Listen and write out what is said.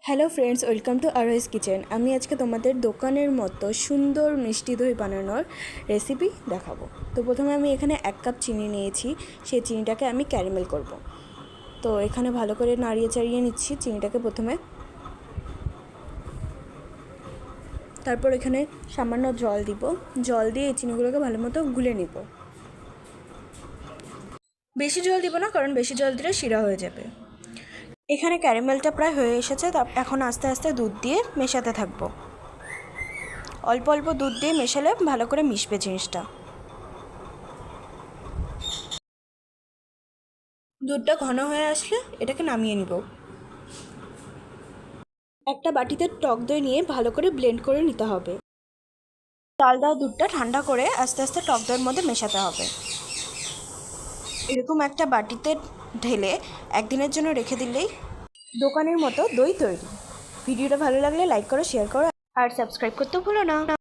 Hello friends, welcome to Arohi's kitchen. আমি আজকে তোমাদের দোকানের মতো সুন্দর মিষ্টি দই বানানোর রেসিপি দেখাবো। তো প্রথমে আমি এখানে 1 কাপ চিনি নিয়েছি। সেই চিনিটাকে আমি ক্যারামেল করব। তো এখানে ভালো করে নাড়িয়ে চাড়িয়ে নিচ্ছি চিনিটাকে প্রথমে। তারপর এখানে সামান্য জল দিব। জল দিয়ে এই চিনিগুলোকে ভালো মতো গুলে নিব। বেশি জল দিব না, কারণ বেশি জল দিলে শিরা হয়ে যাবে। এখানে ক্যারামেলটা প্রায় হয়ে এসেছে। এখন আস্তে আস্তে দুধ দিয়ে মেশাতে থাকবো। অল্প অল্প দুধ দিয়ে মেশালে ভালো করে মিশবে জিনিসটা। দুধটা ঘন হয়ে আসলে এটাকে নামিয়ে নিব। একটা বাটিতে টক দই নিয়ে ভালো করে ব্লেন্ড করে নিতে হবে। চাল দেওয়া দুধটা ঠান্ডা করে আস্তে আস্তে টক দইয়ের মধ্যে মেশাতে হবে। এরকম একটা বাটিতে ঢেলে একদিনের জন্য রেখে দিলেই দোকানের মতো দই তৈরি। ভিডিওটা ভালো লাগলে লাইক করো, শেয়ার করো আর সাবস্ক্রাইব করতে ভুলো না।